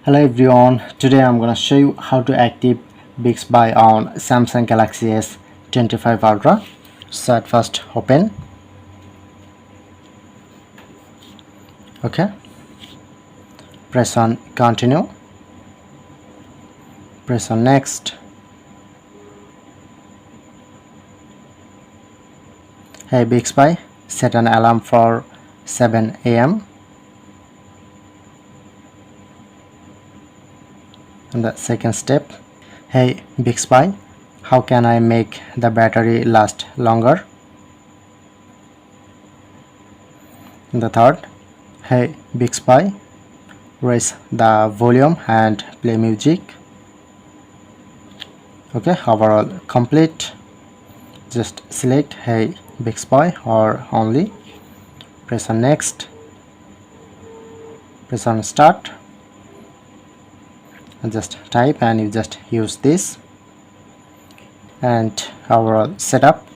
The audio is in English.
Hello everyone, today I'm gonna show you how to active Bixby on Samsung Galaxy S25 Ultra. So at first open, okay, press on continue, press on next. Hey Bixby, set an alarm for 7 a.m. And the second step, hey Bixby, how can I make the battery last longer? And the third, hey Bixby, raise the volume and play music. Okay, overall complete. Just select hey Bixby or only, press on next, press on start, and just type, and you just use this, and overall setup.